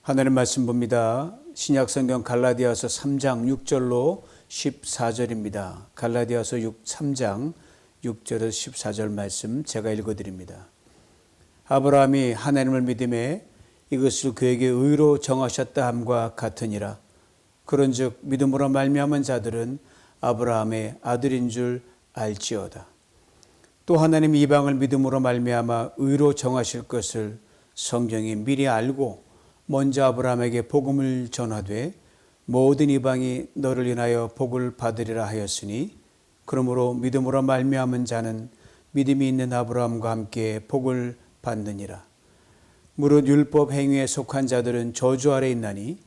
하나님 말씀 봅니다. 신약성경 갈라디아서 3장 6절로 14절입니다. 갈라디아서 3장 6절에서 14절 말씀 제가 읽어드립니다. 아브라함이 하나님을 믿음에 이것을 그에게 의로 정하셨다 함과 같으니라. 그런즉 믿음으로 말미암은 자들은 아브라함의 아들인 줄 알지어다. 또 하나님이 이방을 믿음으로 말미암아 의로 정하실 것을 성경이 미리 알고 먼저 아브라함에게 복음을 전하되 모든 이방이 너를 인하여 복을 받으리라 하였으니 그러므로 믿음으로 말미암은 자는 믿음이 있는 아브라함과 함께 복을 받느니라. 무릇 율법 행위에 속한 자들은 저주 아래 있나니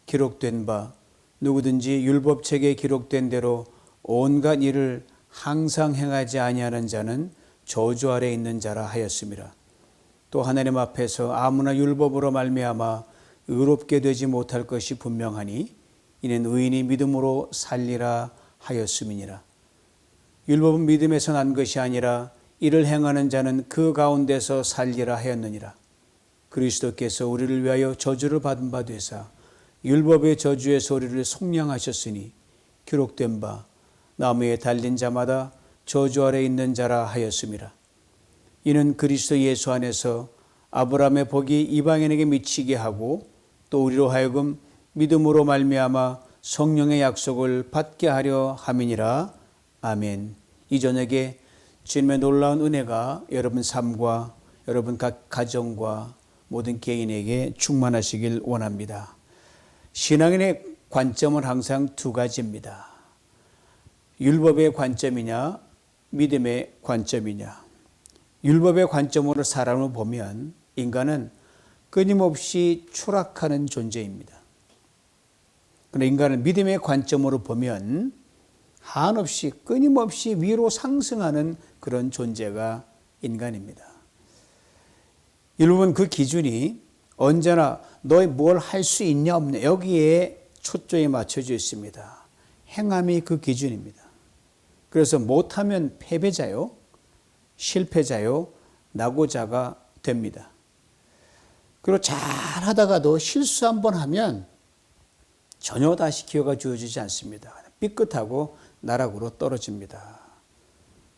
기록된 바 누구든지 율법책에 기록된 대로 온갖 일을 항상 행하지 아니하는 자는 저주 아래 있는 자라 하였음이라. 또 하나님 앞에서 아무나 율법으로 말미암아 의롭게 되지 못할 것이 분명하니 이는 의인이 믿음으로 살리라 하였음이니라. 율법은 믿음에서 난 것이 아니라 이를 행하는 자는 그 가운데서 살리라 하였느니라. 그리스도께서 우리를 위하여 저주를 받은 바 되사 율법의 저주에서 우리를 속량하셨으니 기록된 바 나무에 달린 자마다 저주 아래 있는 자라 하였음이라. 이는 그리스도 예수 안에서 아브라함의 복이 이방인에게 미치게 하고 또 우리로 하여금 믿음으로 말미암아 성령의 약속을 받게 하려 함이니라. 아멘. 이 저녁에 주님의 놀라운 은혜가 여러분 삶과 여러분 각 가정과 모든 개인에게 충만하시길 원합니다. 신앙인의 관점은 항상 두 가지입니다. 율법의 관점이냐 믿음의 관점이냐. 율법의 관점으로 사람을 보면 인간은 끊임없이 추락하는 존재입니다. 그러나 인간을 믿음의 관점으로 보면 한없이 끊임없이 위로 상승하는 그런 존재가 인간입니다. 율법은 그 기준이 언제나 너희 뭘 할 수 있냐 없냐 여기에 초점이 맞춰져 있습니다. 행함이 그 기준입니다. 그래서 못하면 패배자요, 실패자요, 낙오자가 됩니다. 그리고 잘하다가도 실수 한번 하면 전혀 다시 기회가 주어지지 않습니다. 삐끗하고 나락으로 떨어집니다.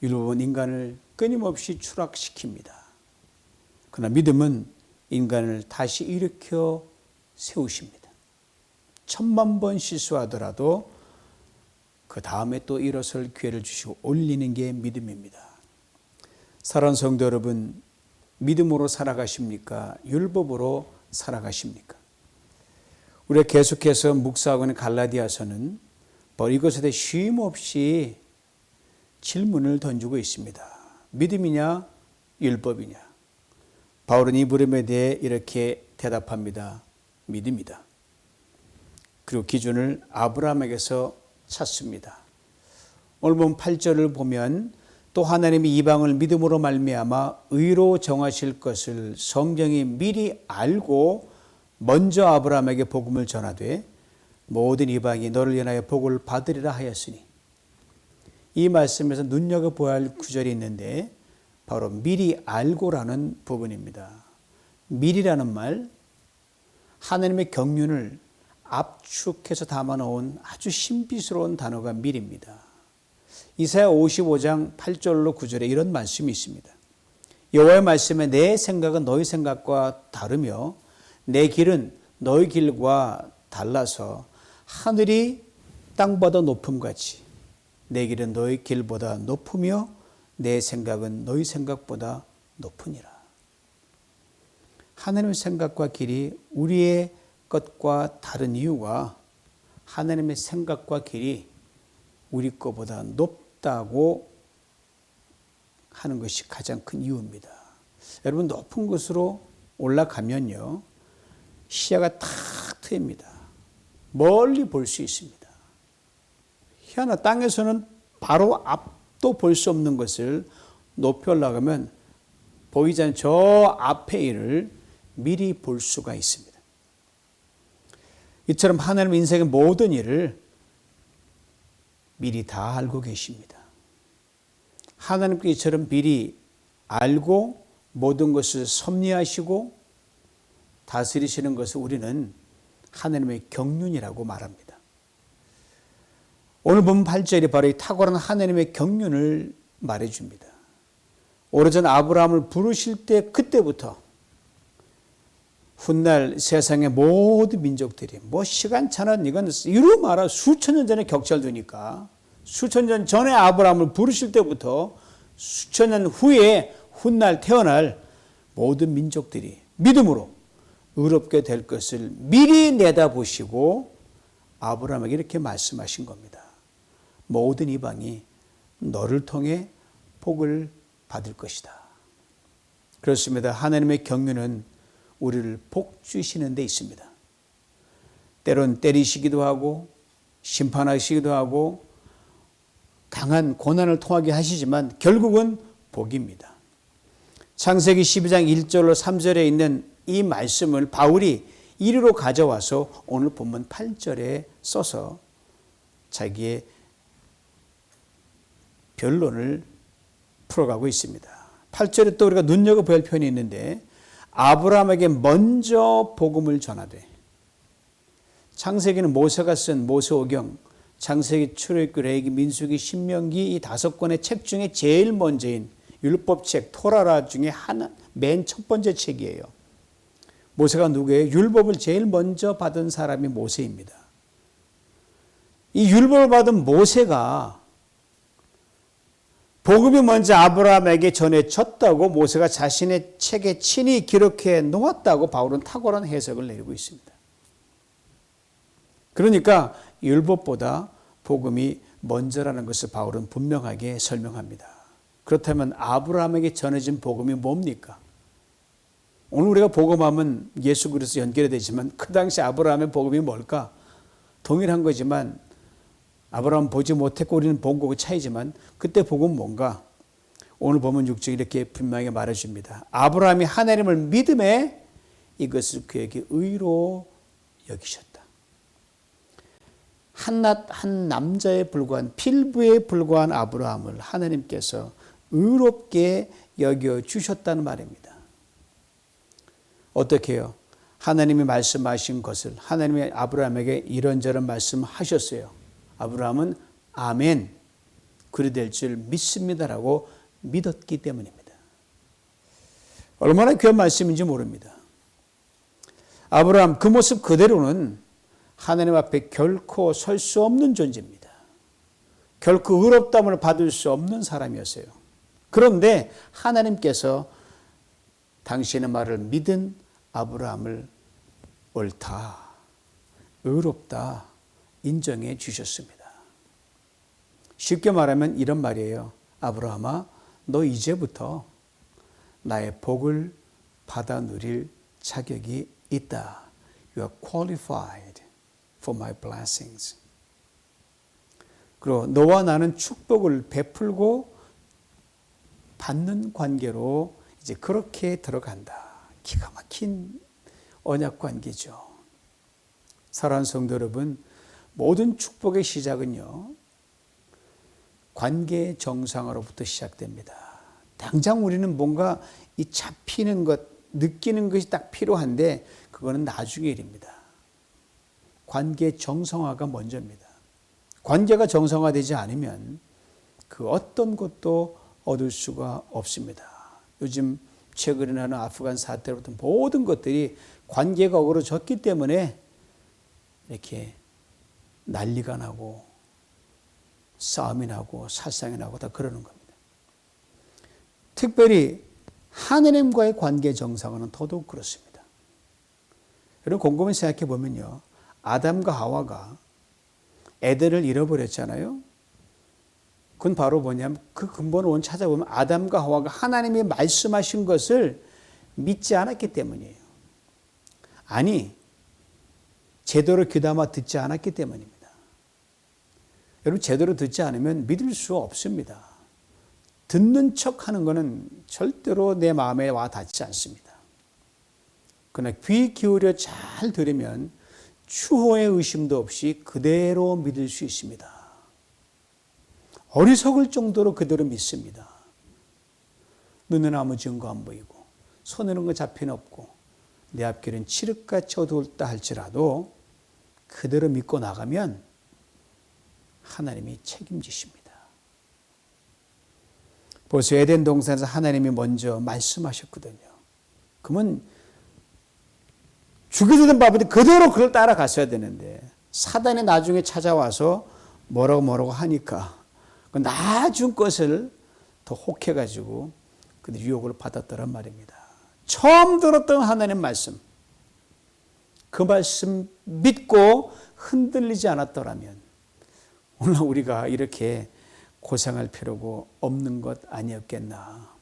율법은 인간을 끊임없이 추락시킵니다. 그러나 믿음은 인간을 다시 일으켜 세우십니다. 1000만 번 실수하더라도 그 다음에 또 일어설 기회를 주시고 올리는 게 믿음입니다. 사랑하는 성도 여러분, 믿음으로 살아가십니까? 율법으로 살아가십니까? 우리가 계속해서 묵상하고 있는 갈라디아서는 바로 이것에 대해 쉼 없이 질문을 던지고 있습니다. 믿음이냐 율법이냐? 바울은 이 물음에 대해 이렇게 대답합니다. 믿음이다. 그리고 기준을 아브라함에게서 찾습니다. 오늘 본 8절을 보면 또 하나님이 이방을 믿음으로 말미암아 의로 정하실 것을 성경이 미리 알고 먼저 아브라함에게 복음을 전하되 모든 이방이 너를 인하여 복을 받으리라 하였으니, 이 말씀에서 눈여겨보아야 할 구절이 있는데 바로 미리 알고라는 부분입니다. 미리라는 말, 하나님의 경륜을 압축해서 담아놓은 아주 신비스러운 단어가 미리입니다. 이사야 55장 8절로 9절에 이런 말씀이 있습니다. 여호와의 말씀에 내 생각은 너희 생각과 다르며 내 길은 너희 길과 달라서 하늘이 땅보다 높음같이 내 길은 너희 길보다 높으며 내 생각은 너희 생각보다 높으니라. 하나님의 생각과 길이 우리의 것과 다른 이유가 하나님의 생각과 길이 우리 것보다 높다고 하는 것이 가장 큰 이유입니다. 여러분, 높은 곳으로 올라가면요, 시야가 탁 트입니다. 멀리 볼 수 있습니다. 희한하 땅에서는 바로 앞도 볼 수 없는 것을 높이 올라가면 보이지 않는 저 앞의 일을 미리 볼 수가 있습니다. 이처럼 하나님 인생의 모든 일을 미리 다 알고 계십니다. 하나님께 이처럼 미리 알고 모든 것을 섭리하시고 다스리시는 것을 우리는 하나님의 경륜이라고 말합니다. 오늘 본 8절이 바로 이 탁월한 하나님의 경륜을 말해줍니다. 오래전 아브라함을 부르실 때 그때부터 훗날 세상의 모든 민족들이 시간차는 이건 이루 말하 수천 년 전에 격찰되니까 수천 년 전에 아브라함을 부르실 때부터 수천 년 후에 훗날 태어날 모든 민족들이 믿음으로 의롭게 될 것을 미리 내다보시고 아브라함에게 이렇게 말씀하신 겁니다. 모든 이방이 너를 통해 복을 받을 것이다. 그렇습니다. 하나님의 경륜은 우리를 복 주시는 데 있습니다. 때론 때리시기도 하고 심판하시기도 하고 강한 고난을 통하게 하시지만 결국은 복입니다. 창세기 12장 1절로 3절에 있는 이 말씀을 바울이 이리로 가져와서 오늘 본문 8절에 써서 자기의 변론을 풀어가고 있습니다. 8절에 또 우리가 눈여겨볼 표현이 있는데 아브라함에게 먼저 복음을 전하되, 창세기는 모세가 쓴 모세오경, 창세기, 출애굽기, 레위기, 민수기, 신명기 이 5권의 책 중에 제일 먼저인 율법책 토라라 중에 하나, 맨 첫 번째 책이에요. 모세가 누구예요? 율법을 제일 먼저 받은 사람이 모세입니다. 이 율법을 받은 모세가 복음이 먼저 아브라함에게 전해졌다고 모세가 자신의 책에 친히 기록해 놓았다고 바울은 탁월한 해석을 내리고 있습니다. 그러니까 율법보다 복음이 먼저라는 것을 바울은 분명하게 설명합니다. 그렇다면 아브라함에게 전해진 복음이 뭡니까? 오늘 우리가 복음하면 예수 그리스도 연결이 되지만 그 당시 아브라함의 복음이 뭘까? 동일한 거지만 아브라함 보지 못했고 우리는 본 거고 차이지만 그때 복음은 뭔가? 오늘 보면 6절 이렇게 분명하게 말해줍니다. 아브라함이 하나님을 믿음에 이것을 그에게 의로 여기셨다. 한낱 한 남자에 불과한 필부에 불과한 아브라함을 하나님께서 의롭게 여겨주셨다는 말입니다. 어떻게 해요? 하나님이 말씀하신 것을 하나님이 아브라함에게 이런저런 말씀하셨어요. 아브라함은 아멘, 그리 될 줄 믿습니다라고 믿었기 때문입니다. 얼마나 귀한 말씀인지 모릅니다. 아브라함 그 모습 그대로는 하나님 앞에 결코 설 수 없는 존재입니다. 결코 의롭다함을 받을 수 없는 사람이었어요. 그런데 하나님께서 당신의 말을 믿은 아브라함을 옳다, 의롭다 인정해 주셨습니다. 쉽게 말하면 이런 말이에요. 아브라함아, 너 이제부터 나의 복을 받아 누릴 자격이 있다. You are qualified for my blessings. 그리고 너와 나는 축복을 베풀고 받는 관계로 이제 그렇게 들어간다. 기가 막힌 언약 관계죠. 사랑하는 성도 여러분, 모든 축복의 시작은요, 관계 정상으로부터 시작됩니다. 당장 우리는 뭔가 이 잡히는 것, 느끼는 것이 딱 필요한데 그거는 나중의 일입니다. 관계 정상화가 먼저입니다. 관계가 정상화되지 않으면 그 어떤 것도 얻을 수가 없습니다. 요즘 최근에 나는 아프간 사태로부터 모든 것들이 관계가 어그러졌기 때문에 이렇게 난리가 나고 싸움이 나고 살상이 나고 다 그러는 겁니다. 특별히 하느님과의 관계 정상화는 더더욱 그렇습니다. 여러분 곰곰이 생각해 보면요, 아담과 하와가 에덴을 잃어버렸잖아요. 그건 바로 뭐냐면 그 근본을 원 찾아보면 아담과 하와가 하나님이 말씀하신 것을 믿지 않았기 때문이에요. 아니, 제대로 귀담아 듣지 않았기 때문입니다. 여러분 제대로 듣지 않으면 믿을 수 없습니다. 듣는 척하는 것은 절대로 내 마음에 와 닿지 않습니다. 그러나 귀 기울여 잘 들으면 추호의 의심도 없이 그대로 믿을 수 있습니다. 어리석을 정도로 그대로 믿습니다. 눈에는 아무 증거 안 보이고 손에는 거 잡힌 없고 내 앞길은 칠흑같이 어두울다 할지라도 그대로 믿고 나가면 하나님이 책임지십니다. 벌써 에덴 동산에서 하나님이 먼저 말씀하셨거든요. 그러면 죽게 되던 바보인데 그대로 그걸 따라갔어야 되는데 사단이 나중에 찾아와서 뭐라고 하니까 그 나중 것을 더 혹해가지고 그들 유혹을 받았더란 말입니다. 처음 들었던 하나님 말씀, 그 말씀 믿고 흔들리지 않았더라면 오늘 우리가 이렇게 고생할 필요가 없는 것 아니었겠나.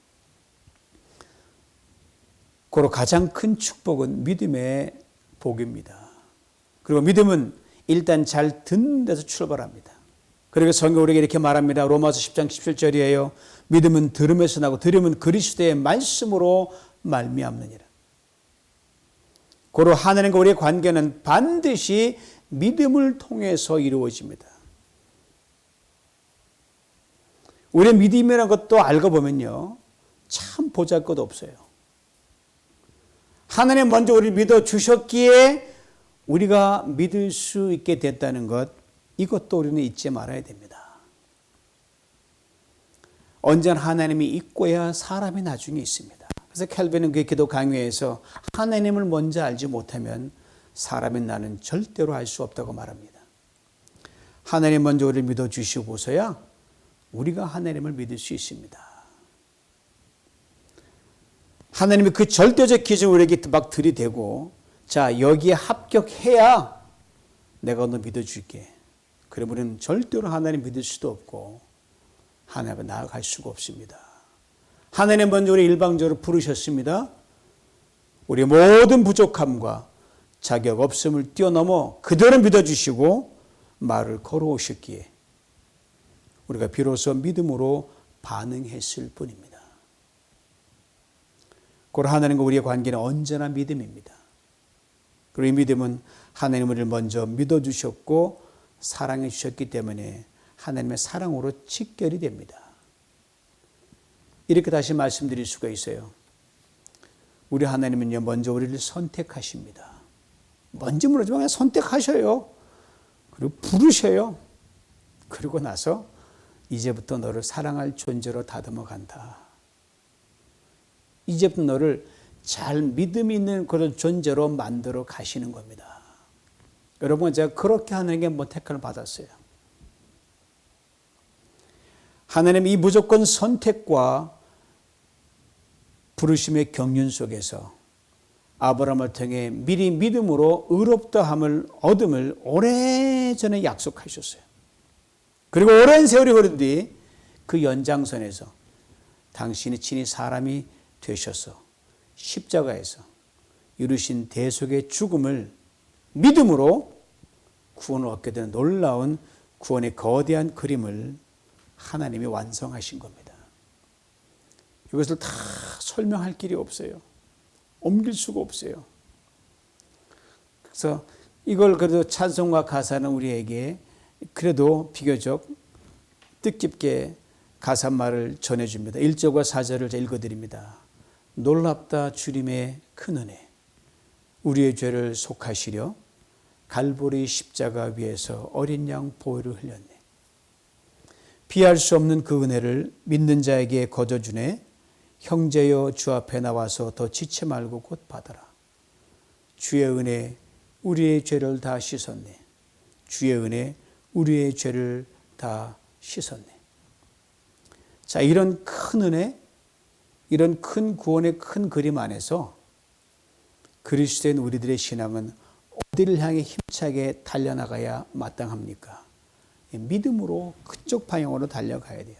고로 가장 큰 축복은 믿음의 복입니다. 그리고 믿음은 일단 잘 듣는 데서 출발합니다. 그리고 성경 우리에게 이렇게 말합니다. 로마서 10장 17절이에요. 믿음은 들음에서 나고 들음은 그리스도의 말씀으로 말미암느니라. 고로 하나님과 우리의 관계는 반드시 믿음을 통해서 이루어집니다. 우리의 믿음이라는 것도 알고 보면요, 참 보잘것 없어요. 하나님 먼저 우리를 믿어주셨기에 우리가 믿을 수 있게 됐다는 것, 이것도 우리는 잊지 말아야 됩니다. 언제나 하나님이 있고야 사람이 나중에 있습니다. 그래서 켈빈은 그 기도 강의에서 하나님을 먼저 알지 못하면 사람인 나는 절대로 알 수 없다고 말합니다. 하나님 먼저 우리를 믿어주시고서야 우리가 하나님을 믿을 수 있습니다. 하나님이 그 절대적 기준 우리에게 막 들이대고, 자, 여기에 합격해야 내가 너 믿어줄게. 그러면 우리는 절대로 하나님 믿을 수도 없고 하나님 앞에 나아갈 수가 없습니다. 하나님 먼저 우리 일방적으로 부르셨습니다. 우리 모든 부족함과 자격 없음을 뛰어넘어 그대로 믿어주시고 말을 걸어오셨기에 우리가 비로소 믿음으로 반응했을 뿐입니다. 그리고 하나님과 우리의 관계는 언제나 믿음입니다. 그리고 이 믿음은 하나님 우리를 먼저 믿어주셨고 사랑해 주셨기 때문에 하나님의 사랑으로 직결이 됩니다. 이렇게 다시 말씀드릴 수가 있어요. 우리 하나님은요, 먼저 우리를 선택하십니다. 뭔지 모르지만 그냥 선택하셔요. 그리고 부르셔요. 그리고 나서 이제부터 너를 사랑할 존재로 다듬어 간다. 이제부터 너를 잘 믿음 있는 그런 존재로 만들어 가시는 겁니다. 여러분, 제가 그렇게 하나님께 한번 택함을 받았어요. 하나님 이 무조건 선택과 부르심의 경륜 속에서 아브라함을 통해 미리 믿음으로 의롭다함을 얻음을 오래전에 약속하셨어요. 그리고 오랜 세월이 흐른 뒤 그 연장선에서 당신이 친히 사람이 되셔서 십자가에서 이루신 대속의 죽음을 믿음으로 구원을 얻게 되는 놀라운 구원의 거대한 그림을 하나님이 완성하신 겁니다. 이것을 다 설명할 길이 없어요. 옮길 수가 없어요. 그래서 이걸 그래도 찬송과 가사는 우리에게 그래도 비교적 뜻깊게 가사말을 전해줍니다. 1절과 4절을 읽어드립니다. 놀랍다 주님의 큰 은혜, 우리의 죄를 속하시려 갈보리 십자가 위에서 어린 양 보혈을 흘렸네. 비할 수 없는 그 은혜를 믿는 자에게 거저주네. 형제여 주 앞에 나와서 더 지체 말고 곧 받아라. 주의 은혜 우리의 죄를 다 씻었네. 주의 은혜 우리의 죄를 다 씻었네. 자, 이런 큰 은혜, 이런 큰 구원의 큰 그림 안에서 그리스도인 우리들의 신앙은 어디를 향해 힘차게 달려나가야 마땅합니까? 믿음으로 그쪽 방향으로 달려가야 돼요.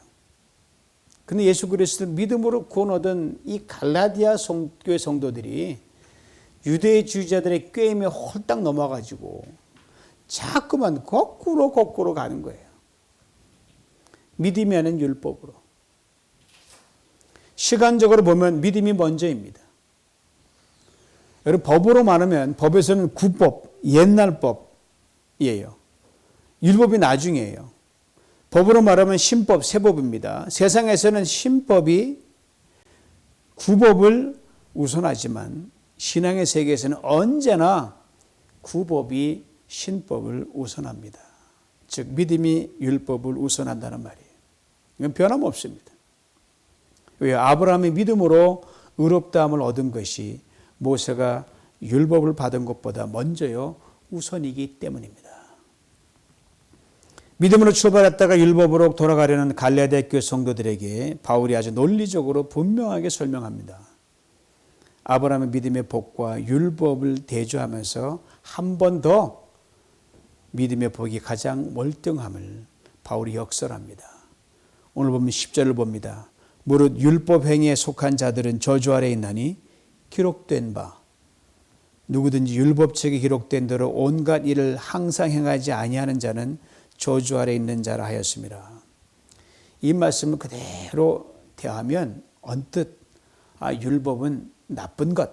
근데 예수 그리스도를 믿음으로 구원 얻은 이 갈라디아 교회 성도들이 유대주의자들의 꾀임에 홀딱 넘어가지고 자꾸만 거꾸로 가는 거예요. 믿음이 아닌 율법으로. 시간적으로 보면 믿음이 먼저입니다. 여러분, 법으로 말하면 법에서는 구법, 옛날 법이에요. 율법이 나중이에요. 법으로 말하면 신법, 세법입니다. 세상에서는 신법이 구법을 우선하지만 신앙의 세계에서는 언제나 구법이 신법을 우선합니다. 즉 믿음이 율법을 우선한다는 말이에요. 이건 변함없습니다. 왜? 아브라함이 믿음으로 의롭다함을 얻은 것이 모세가 율법을 받은 것보다 먼저요 우선이기 때문입니다. 믿음으로 출발했다가 율법으로 돌아가려는 갈라디아 교회 성도들에게 바울이 아주 논리적으로 분명하게 설명합니다. 아브라함의 믿음의 복과 율법을 대조하면서 한 번 더 믿음의 복이 가장 월등함을 바울이 역설합니다. 오늘 보면 10절을 봅니다. 무릇 율법 행위에 속한 자들은 저주 아래 있나니 기록된 바 누구든지 율법책에 기록된 대로 온갖 일을 항상 행하지 아니하는 자는 저주 아래 있는 자라 하였습니다. 이 말씀을 그대로 대하면 언뜻 율법은 나쁜 것,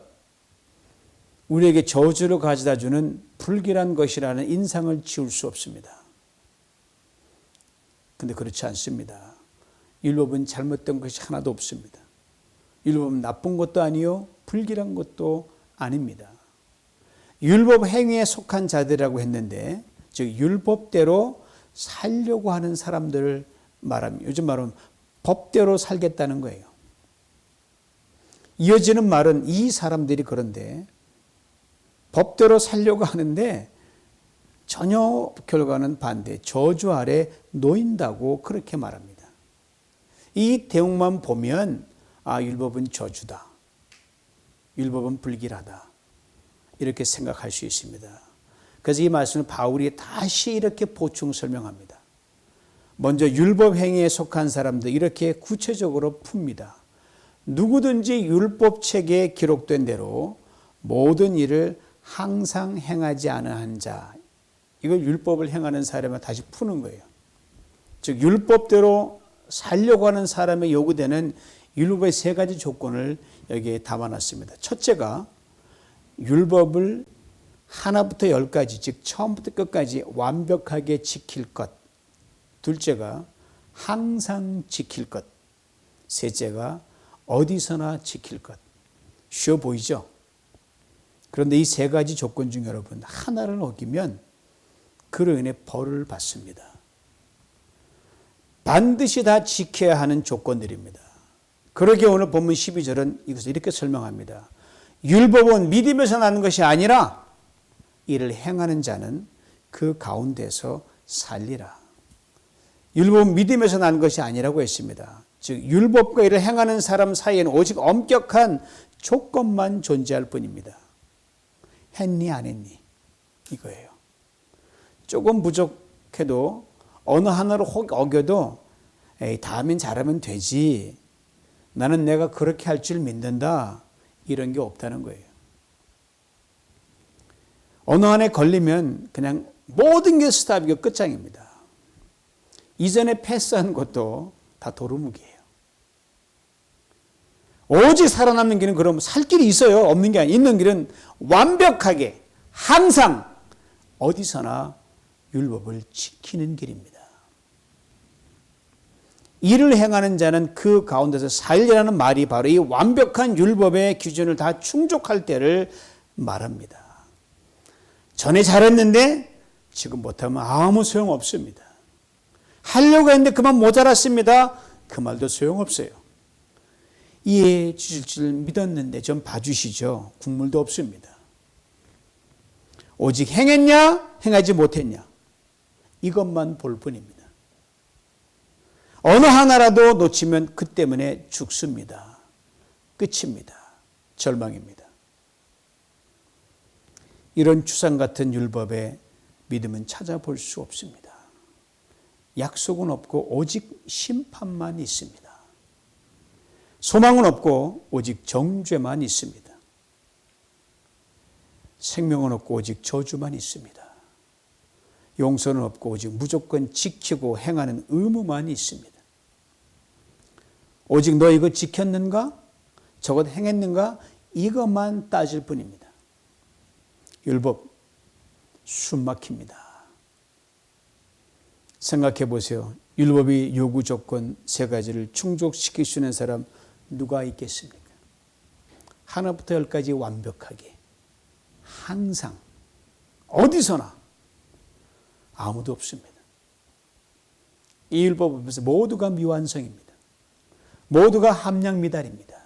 우리에게 저주를 가져다 주는 불길한 것이라는 인상을 지울 수 없습니다. 그런데 그렇지 않습니다. 율법은 잘못된 것이 하나도 없습니다. 율법은 나쁜 것도 아니요 불길한 것도 아닙니다. 율법 행위에 속한 자들이라고 했는데 즉 율법대로 살려고 하는 사람들을 말합니다. 요즘 말은 법대로 살겠다는 거예요. 이어지는 말은 이 사람들이 그런데 법대로 살려고 하는데 전혀 결과는 반대, 저주 아래 놓인다고 그렇게 말합니다. 이 대목만 보면 율법은 저주다, 율법은 불길하다 이렇게 생각할 수 있습니다. 그래서 이 말씀을 바울이 다시 이렇게 보충 설명합니다. 먼저 율법 행위에 속한 사람들 이렇게 구체적으로 풉니다. 누구든지 율법책에 기록된 대로 모든 일을 항상 행하지 않은 자, 이걸 율법을 행하는 사람을 다시 푸는 거예요. 즉 율법대로 살려고 하는 사람의 요구되는 율법의 세 가지 조건을 여기에 담아놨습니다. 첫째가 율법을 하나부터 열까지, 즉 처음부터 끝까지 완벽하게 지킬 것. 둘째가 항상 지킬 것. 셋째가 어디서나 지킬 것. 쉬워 보이죠? 그런데 이 세 가지 조건 중 여러분 하나를 어기면 그로 인해 벌을 받습니다. 반드시 다 지켜야 하는 조건들입니다. 그러기에 오늘 본문 12절은 이것을 이렇게 설명합니다. 율법은 믿음에서 나는 것이 아니라 이를 행하는 자는 그 가운데서 살리라. 율법은 믿음에서 난 것이 아니라고 했습니다. 즉 율법과 이를 행하는 사람 사이에는 오직 엄격한 조건만 존재할 뿐입니다. 했니 안 했니 이거예요. 조금 부족해도 어느 하나를 혹 어겨도 다음엔 잘하면 되지, 나는 내가 그렇게 할 줄 믿는다, 이런 게 없다는 거예요. 어느 한에 걸리면 그냥 모든 게 스탑이고 끝장입니다. 이전에 패스한 것도 다 도루묵이에요. 오직 살아남는 길은 그럼 살 길이 있어요. 없는 게 아니에요. 있는 길은 완벽하게 항상 어디서나 율법을 지키는 길입니다. 이를 행하는 자는 그 가운데서 살리라는 말이 바로 이 완벽한 율법의 기준을 다 충족할 때를 말합니다. 전에 잘했는데 지금 못하면 아무 소용없습니다. 하려고 했는데 그만 모자랐습니다. 그 말도 소용없어요. 이해해 주실 줄 믿었는데 좀 봐주시죠. 국물도 없습니다. 오직 행했냐 행하지 못했냐 이것만 볼 뿐입니다. 어느 하나라도 놓치면 그 때문에 죽습니다. 끝입니다. 절망입니다. 이런 추상 같은 율법의 믿음은 찾아볼 수 없습니다. 약속은 없고 오직 심판만 있습니다. 소망은 없고 오직 정죄만 있습니다. 생명은 없고 오직 저주만 있습니다. 용서는 없고 오직 무조건 지키고 행하는 의무만 있습니다. 오직 너 이거 지켰는가? 저것 행했는가? 이것만 따질 뿐입니다. 율법 숨 막힙니다. 생각해 보세요. 율법이 요구 조건 세 가지를 충족시킬 수 있는 사람 누가 있겠습니까? 하나부터 열까지 완벽하게 항상 어디서나 아무도 없습니다. 이 율법 앞에서 모두가 미완성입니다. 모두가 함량미달입니다.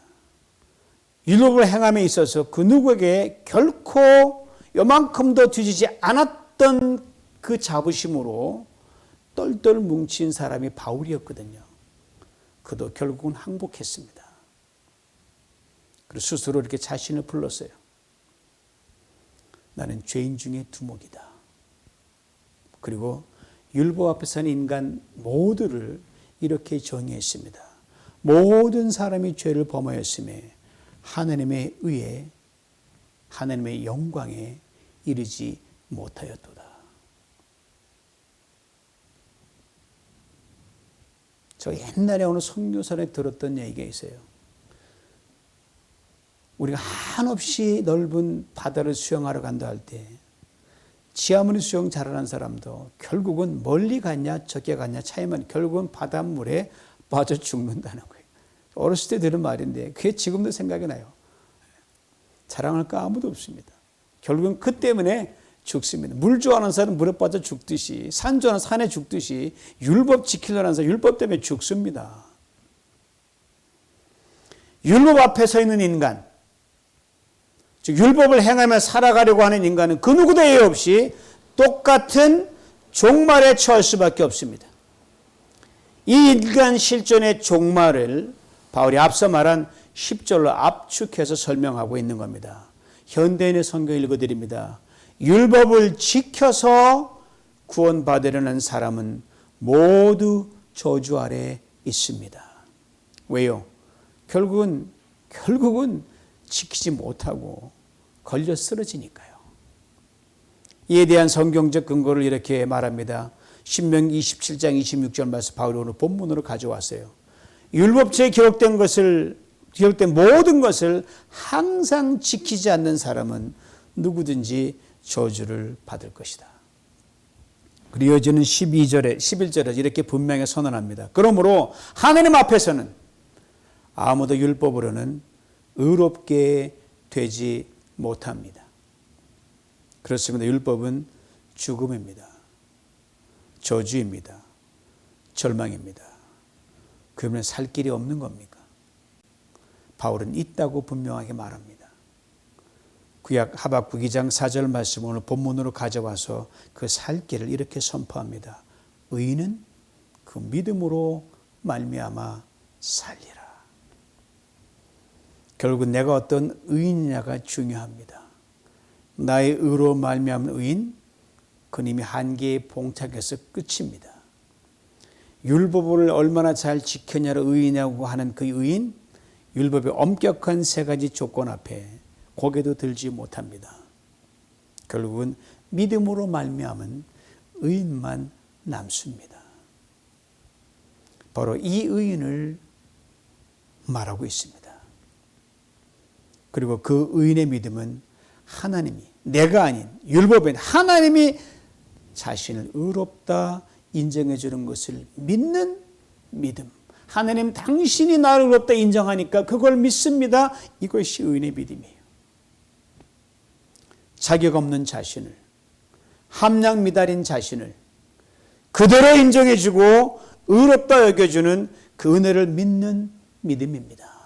율법을 행함에 있어서 그 누구에게 결코 요만큼도 뒤지지 않았던 그 자부심으로 똘똘 뭉친 사람이 바울이었거든요. 그도 결국은 항복했습니다. 그리고 스스로 이렇게 자신을 불렀어요. 나는 죄인 중에 두목이다. 그리고 율법 앞에 선 인간 모두를 이렇게 정의했습니다. 모든 사람이 죄를 범하였음에 하나님의 의에 하나님의 영광에 이르지 못하였도다. 저 옛날에 어느 선교사에 들었던 얘기가 있어요. 우리가 한없이 넓은 바다를 수영하러 간다 할 때 아무리 수영 잘하는 사람도 결국은 멀리 갔냐 적게 갔냐 차이만 결국은 바닷물에 빠져 죽는다는 거예요. 어렸을 때 들은 말인데 그게 지금도 생각이 나요. 자랑할 거 아무도 없습니다. 결국은 그 때문에 죽습니다. 물 좋아하는 사람은 물에 빠져 죽듯이 산 좋아하는 산에 죽듯이 율법 지키려는 사람 율법 때문에 죽습니다. 율법 앞에 서 있는 인간, 즉 율법을 행하며 살아가려고 하는 인간은 그 누구도 예외 없이 똑같은 종말에 처할 수밖에 없습니다. 이 인간 실존의 종말을 바울이 앞서 말한 10절로 압축해서 설명하고 있는 겁니다. 현대인의 성경 읽어드립니다. 율법을 지켜서 구원받으려는 사람은 모두 저주 아래 있습니다. 왜요? 결국은 지키지 못하고 걸려 쓰러지니까요. 이에 대한 성경적 근거를 이렇게 말합니다. 신명기 27장 26절 말씀 바울이 오늘 본문으로 가져왔어요. 율법처에 기록된 모든 것을 항상 지키지 않는 사람은 누구든지 저주를 받을 것이다. 그리고 이어지는 11절에 이렇게 분명히 선언합니다. 그러므로 하나님 앞에서는 아무도 율법으로는 의롭게 되지 못합니다. 그렇습니다. 율법은 죽음입니다. 저주입니다. 절망입니다. 그러면 살 길이 없는 겁니까? 바울은 있다고 분명하게 말합니다. 구약 하박국 2장 4절 말씀 오늘 본문으로 가져와서 그 살 길을 이렇게 선포합니다. 의인은 그 믿음으로 말미암아 살리라. 결국 내가 어떤 의인이냐가 중요합니다. 나의 의로 말미암은 의인, 그는 이미 한계에 봉착해서 끝입니다. 율법을 얼마나 잘 지켰냐로 의인이라고 하는 그 의인, 율법의 엄격한 세 가지 조건 앞에 고개도 들지 못합니다. 결국은 믿음으로 말미암은 의인만 남습니다. 바로 이 의인을 말하고 있습니다. 그리고 그 의인의 믿음은 하나님이, 내가 아닌 율법인 하나님이 자신을 의롭다 인정해 주는 것을 믿는 믿음. 하나님 당신이 나를 의롭다 인정하니까 그걸 믿습니다. 이것이 의인의 믿음이에요. 자격 없는 자신을, 함량 미달인 자신을 그대로 인정해 주고 의롭다 여겨주는 그 은혜를 믿는 믿음입니다.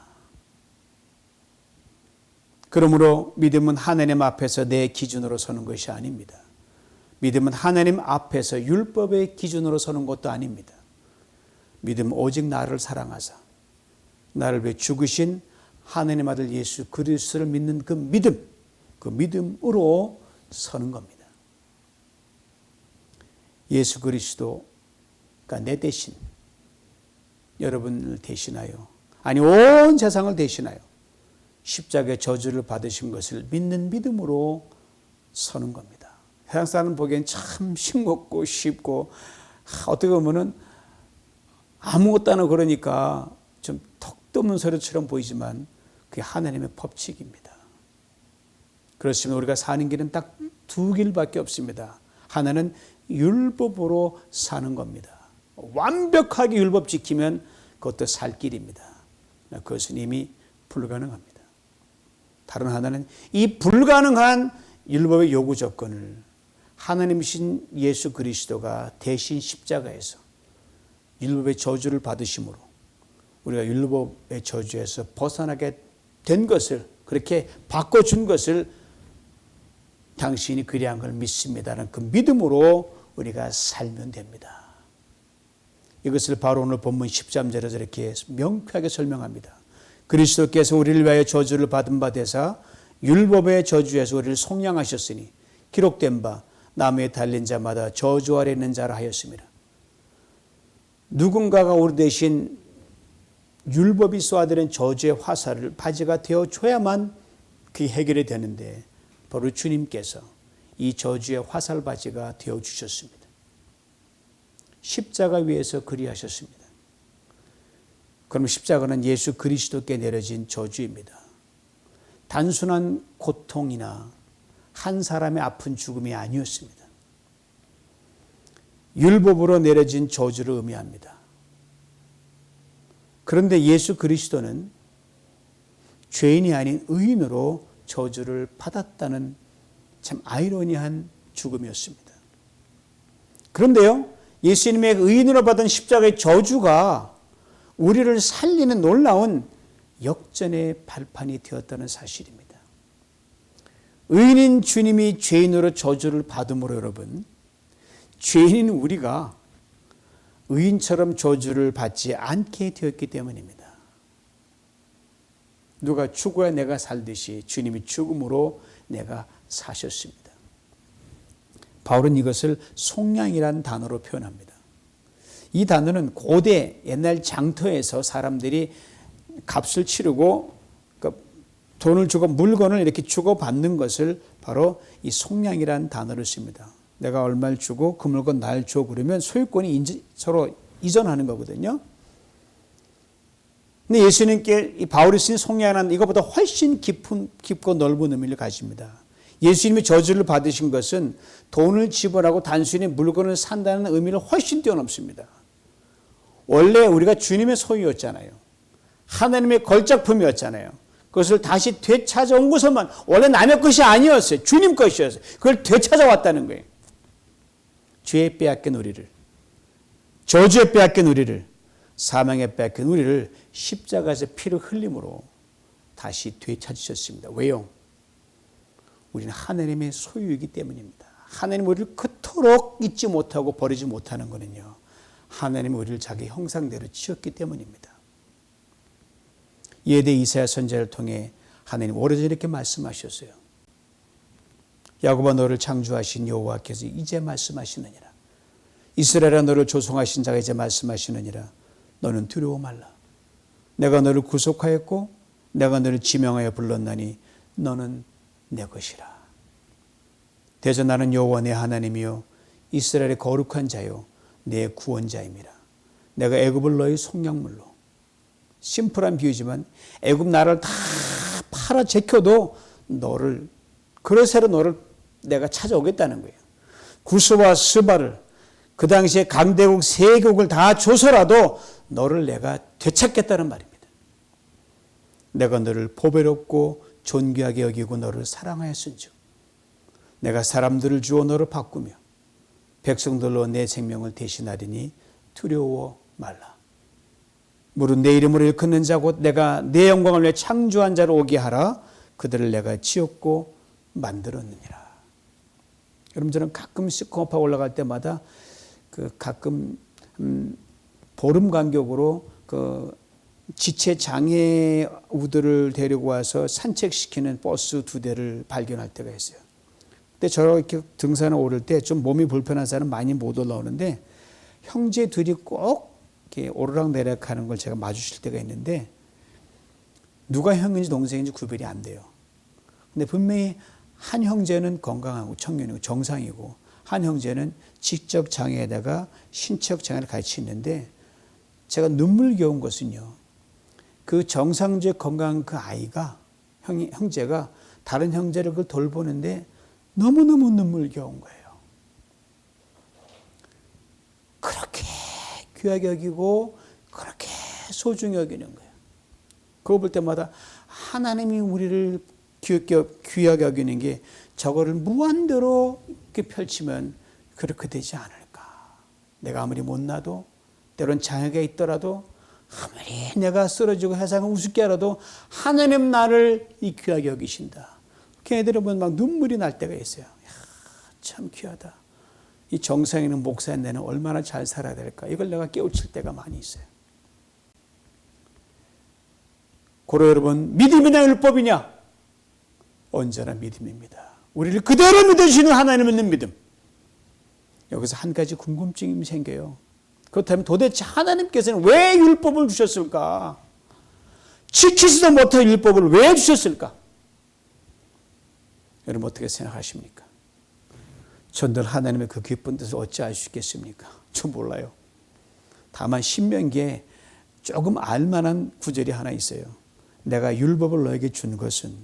그러므로 믿음은 하나님 앞에서 내 기준으로 서는 것이 아닙니다. 믿음은 하나님 앞에서 율법의 기준으로 서는 것도 아닙니다. 믿음은 오직 나를 사랑하사 나를 위해 죽으신 하나님 아들 예수 그리스도를 믿는 그 믿음으로 서는 겁니다. 예수 그리스도가 내 대신, 여러분을 대신하여, 아니 온 세상을 대신하여 십자가의 저주를 받으신 것을 믿는 믿음으로 서는 겁니다. 세상 사람 보기엔 참 싱겁고 쉽고 어떻게 보면은 아무것도 안 하고 그러니까 좀 턱도 없는 소리처럼 보이지만 그게 하나님의 법칙입니다. 그렇지만 우리가 사는 길은 딱 두 길밖에 없습니다. 하나는 율법으로 사는 겁니다. 완벽하게 율법 지키면 그것도 살 길입니다. 그것은 이미 불가능합니다. 다른 하나는 이 불가능한 율법의 요구 조건을 하나님이신 예수 그리스도가 대신 십자가에서 율법의 저주를 받으심으로 우리가 율법의 저주에서 벗어나게 된 것을, 그렇게 바꿔준 것을 당신이 그리한 걸 믿습니다라는 그 믿음으로 우리가 살면 됩니다. 이것을 바로 오늘 본문 13절에서 이렇게 명쾌하게 설명합니다. 그리스도께서 우리를 위하여 저주를 받은 바 되사 율법의 저주에서 우리를 속량하셨으니 기록된 바 나무에 달린 자마다 저주 아래 있는 자라 하였습니다. 누군가가 우리 대신 율법이 쏘아들인 저주의 화살을 바지가 되어줘야만 그게 해결이 되는데 바로 주님께서 이 저주의 화살 바지가 되어주셨습니다. 십자가 위에서 그리하셨습니다. 그럼 십자가는 예수 그리스도께 내려진 저주입니다. 단순한 고통이나 한 사람의 아픈 죽음이 아니었습니다. 율법으로 내려진 저주를 의미합니다. 그런데 예수 그리스도는 죄인이 아닌 의인으로 저주를 받았다는 참 아이러니한 죽음이었습니다. 그런데요, 예수님의 의인으로 받은 십자가의 저주가 우리를 살리는 놀라운 역전의 발판이 되었다는 사실입니다. 의인인 주님이 죄인으로 저주를 받음으로 여러분, 죄인인 우리가 의인처럼 저주를 받지 않게 되었기 때문입니다. 누가 죽어야 내가 살듯이 주님이 죽음으로 내가 사셨습니다. 바울은 이것을 속량이라는 단어로 표현합니다. 이 단어는 고대 옛날 장터에서 사람들이 값을 치르고 돈을 주고 물건을 이렇게 주고받는 것을 바로 이 속량이라는 단어를 씁니다. 내가 얼마를 주고 그 물건 날 줘 그러면 소유권이 서로 이전하는 거거든요. 근데 예수님께 바울이 쓴 속량이라는 이것보다 훨씬 깊고 넓은 의미를 가집니다. 예수님이 저주를 받으신 것은 돈을 지불하고 단순히 물건을 산다는 의미를 훨씬 뛰어넘습니다. 원래 우리가 주님의 소유였잖아요. 하나님의 걸작품이었잖아요. 그것을 다시 되찾아온 것만, 원래 남의 것이 아니었어요. 주님 것이었어요. 그걸 되찾아왔다는 거예요. 죄에 빼앗긴 우리를, 저주에 빼앗긴 우리를, 사망에 빼앗긴 우리를 십자가에서 피를 흘림으로 다시 되찾으셨습니다. 왜요? 우리는 하나님의 소유이기 때문입니다. 하나님 우리를 그토록 잊지 못하고 버리지 못하는 것은요, 하나님이 우리를 자기 형상대로 지었기 때문입니다. 이에 대해 이사야 선지자를 통해 하나님 오래전에 이렇게 말씀하셨어요. 야곱아 너를 창조하신 여호와께서 이제 말씀하시느니라. 이스라엘아 너를 조성하신 자가 이제 말씀하시느니라. 너는 두려워 말라. 내가 너를 구속하였고 내가 너를 지명하여 불렀나니 너는 내 것이라. 대저 나는 여호와 내 하나님이요 이스라엘의 거룩한 자요 내 구원자임이라. 내가 애굽을 너의 속량물로, 심플한 비유지만 애굽 나라를 다 팔아 제껴도 너를, 그릇으로 너를 내가 찾아오겠다는 거예요. 구스와 스바를, 그 당시에 강대국 세국을 다 줘서라도 너를 내가 되찾겠다는 말입니다. 내가 너를 보배롭고 존귀하게 여기고 너를 사랑하였은즉 내가 사람들을 주어 너를 바꾸며 백성들로 내 생명을 대신하리니 두려워 말라. 무릇 내 이름으로 일컫는 자 곧 내가 내 영광을 위해 창조한 자로 오게 하라. 그들을 내가 지었고 만들었느니라. 여러분 저는 가끔씩 공업하 올라갈 때마다 가끔 보름 간격으로 지체 장애 우들을 데리고 와서 산책시키는 버스 2대를 발견할 때가 있어요. 근데 저렇게 등산을 오를 때 좀 몸이 불편한 사람은 많이 못 올라오는데 형제들이 꼭 이렇게 오르락내리락 하는 걸 제가 마주칠 때가 있는데 누가 형인지 동생인지 구별이 안 돼요. 근데 분명히 한 형제는 건강하고 청년이고 정상이고 한 형제는 지적 장애에다가 신체적 장애를 같이 있는데 제가 눈물겨운 것은요. 그 정상적 건강한 그 아이가 형제가 다른 형제를 그걸 돌보는데 너무너무 눈물겨운 거예요. 그렇게 귀하게 여기고 그렇게 소중히 여기는 거예요. 그거 볼 때마다 하나님이 우리를 귀하게 여기는 게 저거를 무한대로 이렇게 펼치면 그렇게 되지 않을까. 내가 아무리 못나도 때론 장애가 있더라도 아무리 내가 쓰러지고 세상을 우습게 하라도 하나님 나를 이 귀하게 여기신다. 걔네들은 보면 막 눈물이 날 때가 있어요. 참 귀하다. 이 정상에 있는 목사인 내는 얼마나 잘 살아야 될까. 이걸 내가 깨우칠 때가 많이 있어요. 고로 여러분, 믿음이냐 율법이냐? 언제나 믿음입니다. 우리를 그대로 믿으시는 하나님 믿는 믿음. 여기서 한 가지 궁금증이 생겨요. 그렇다면 도대체 하나님께서는 왜 율법을 주셨을까? 지키지도 못할 율법을 왜 주셨을까? 여러분 어떻게 생각하십니까? 전들 하나님의 그 기쁜 뜻을 어찌 알 수 있겠습니까? 저 몰라요. 다만 신명기에 조금 알만한 구절이 하나 있어요. 내가 율법을 너에게 준 것은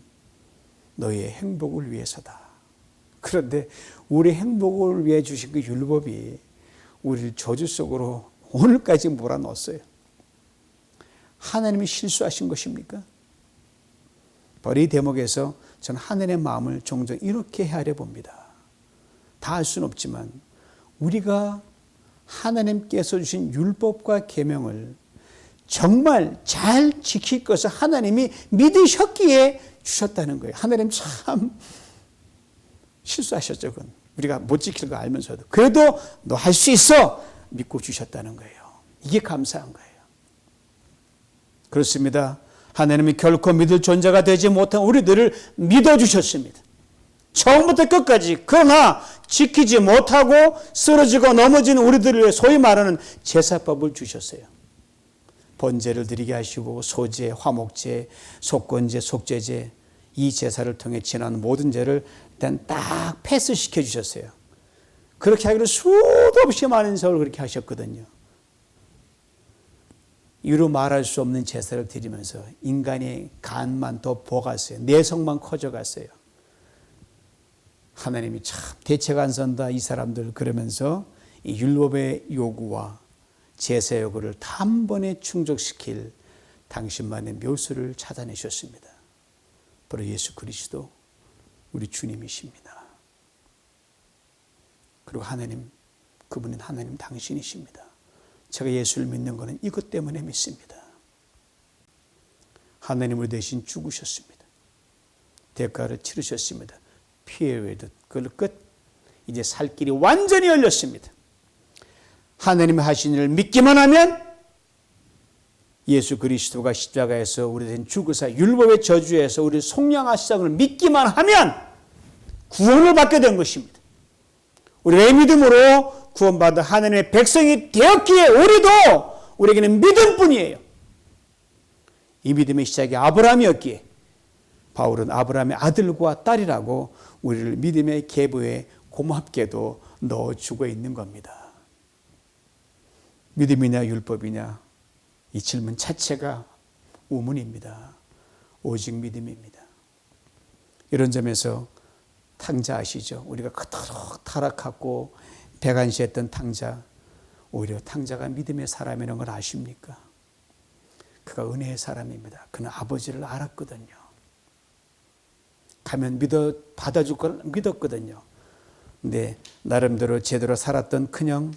너희의 행복을 위해서다. 그런데 우리 행복을 위해 주신 그 율법이 우리를 저주 속으로 오늘까지 몰아넣었어요. 하나님이 실수하신 것입니까? 바로 이 대목에서 저는 하나님의 마음을 종종 이렇게 헤아려 봅니다. 다 할 수는 없지만 우리가 하나님께서 주신 율법과 계명을 정말 잘 지킬 것을 하나님이 믿으셨기에 주셨다는 거예요. 하나님 참 실수하셨죠. 그건 우리가 못 지킬 거 알면서도 그래도 너 할 수 있어 믿고 주셨다는 거예요. 이게 감사한 거예요. 그렇습니다. 하나님이 결코 믿을 존재가 되지 못한 우리들을 믿어주셨습니다. 처음부터 끝까지. 그러나 지키지 못하고 쓰러지고 넘어지는 우리들을 위해 소위 말하는 제사법을 주셨어요. 번제를 드리게 하시고 소제, 화목제, 속건제, 속죄제 이 제사를 통해 지난 모든 죄를 일단 딱 패스시켜 주셨어요. 그렇게 하기로 수도 없이 많은 세월 그렇게 하셨거든요. 이루 말할 수 없는 제사를 드리면서 인간의 간만 더 부어갔어요. 내성만 커져갔어요. 하나님이 참 대책 안 선다 이 사람들 그러면서 이 율법의 요구와 제사 요구를 단번에 충족시킬 당신만의 묘수를 찾아내셨습니다. 바로 예수 그리스도 우리 주님이십니다. 그리고 하나님, 그분은 하나님 당신이십니다. 제가 예수를 믿는 것은 이것 때문에 믿습니다. 하나님으로 대신 죽으셨습니다. 대가를 치르셨습니다. 피해 외듯 그걸 끝. 이제 살 길이 완전히 열렸습니다. 하나님이 하신 일을 믿기만 하면 예수 그리스도가 십자가에서 우리 대신 죽으사 율법의 저주에서 우리를 속량하시장을 믿기만 하면 구원을 받게 된 것입니다. 우리의 믿음으로 구원받은 하나님의 백성이 되었기에 우리에게는 믿음뿐이에요. 이 믿음의 시작이 아브라함이었기에 바울은 아브라함의 아들과 딸이라고 우리를 믿음의 계보에 고맙게도 넣어주고 있는 겁니다. 믿음이냐 율법이냐 이 질문 자체가 우문입니다. 오직 믿음입니다. 이런 점에서 탕자 아시죠? 우리가 그토록 타락하고 배관시했던 탕자, 오히려 탕자가 믿음의 사람이라는 걸 아십니까? 그가 은혜의 사람입니다. 그는 아버지를 알았거든요. 가면 받아줄 걸 믿었거든요. 근데 나름대로 제대로 살았던 그냥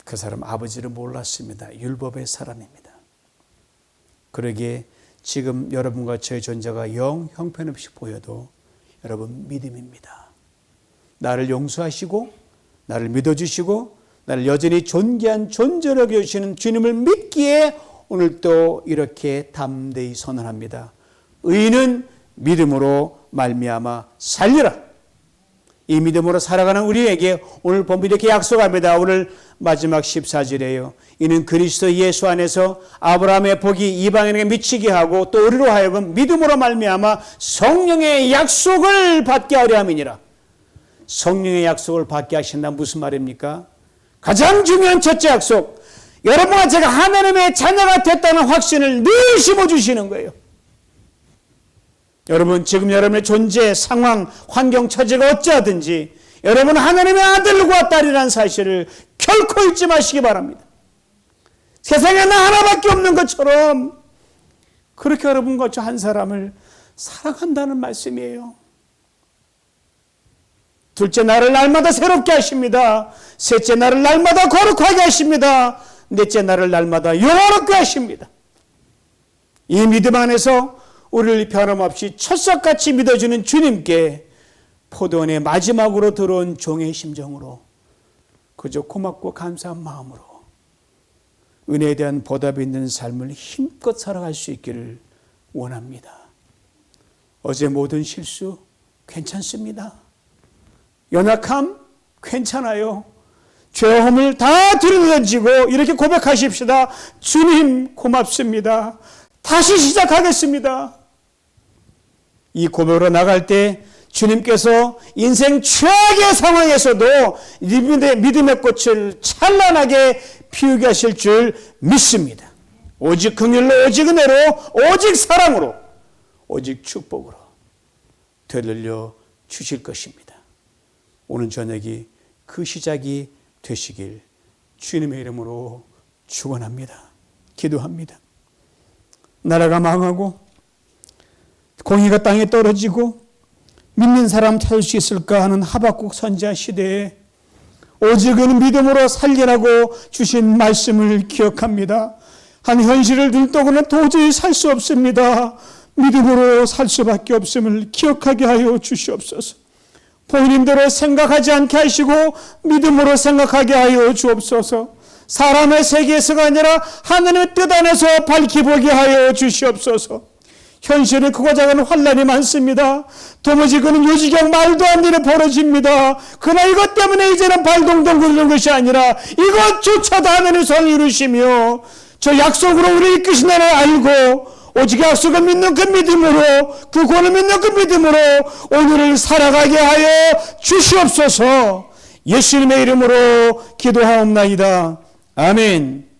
그 사람 아버지를 몰랐습니다. 율법의 사람입니다. 그러기에 지금 여러분과 저의 존재가 영 형편없이 보여도 여러분 믿음입니다. 나를 용서하시고 나를 믿어주시고 나를 여전히 존귀한 존재로 여기시는 주님을 믿기에 오늘 또 이렇게 담대히 선언합니다. 의인은 믿음으로 말미암아 살리라. 이 믿음으로 살아가는 우리에게 오늘 본문 이렇게 약속합니다. 오늘 마지막 14절이에요. 이는 그리스도 예수 안에서 아브라함의 복이 이방인에게 미치게 하고 또 우리로 하여금 믿음으로 말미암아 성령의 약속을 받게 하려 함이니라. 성령의 약속을 받게 하신다 무슨 말입니까? 가장 중요한 첫째 약속, 여러분과 제가 하나님의 자녀가 됐다는 확신을 늘 심어주시는 거예요. 여러분 지금 여러분의 존재, 상황, 환경, 처지가 어찌하든지 여러분은 하나님의 아들과 딸이라는 사실을 결코 잊지 마시기 바랍니다. 세상에 나 하나밖에 없는 것처럼 그렇게 여러분과 저 한 사람을 사랑한다는 말씀이에요. 둘째 날을 날마다 새롭게 하십니다. 셋째 날을 날마다 거룩하게 하십니다. 넷째 날을 날마다 영원롭게 하십니다. 이 믿음 안에서 우리를 변함없이 철석같이 믿어주는 주님께 포도원의 마지막으로 들어온 종의 심정으로 그저 고맙고 감사한 마음으로 은혜에 대한 보답이 있는 삶을 힘껏 살아갈 수 있기를 원합니다. 어제 모든 실수 괜찮습니다. 연약함 괜찮아요. 죄험을 다 들여던지고 이렇게 고백하십시다. 주님 고맙습니다. 다시 시작하겠습니다. 이 고백으로 나갈 때 주님께서 인생 최악의 상황에서도 믿음의 꽃을 찬란하게 피우게 하실 줄 믿습니다. 오직 긍휼로, 오직 은혜로, 오직 사랑으로, 오직 축복으로 되돌려 주실 것입니다. 오늘 저녁이 그 시작이 되시길 주님의 이름으로 축원합니다. 기도합니다. 나라가 망하고 공의가 땅에 떨어지고 믿는 사람 찾을 수 있을까 하는 하박국 선지자 시대에 오직은 믿음으로 살리라고 주신 말씀을 기억합니다. 한 현실을 들떠고는 도저히 살 수 없습니다. 믿음으로 살 수밖에 없음을 기억하게 하여 주시옵소서. 본인대로 생각하지 않게 하시고 믿음으로 생각하게 하여 주옵소서. 사람의 세계에서가 아니라 하나님의 뜻 안에서 밝히 보게 하여 주시옵소서. 현실은 크고 작은 환난이 많습니다. 도무지 그는 요지경 말도 안 되는 벌어집니다. 그러나 이것 때문에 이제는 발동동 굴리는 것이 아니라 이것조차도 하나님의 손을 이루시며 저 약속으로 우리 이끄신 나를 알고 오직 약속을 믿는 그 믿음으로 그 권을 믿는 그 믿음으로 오늘을 살아가게 하여 주시옵소서. 예수님의 이름으로 기도하옵나이다. 아멘.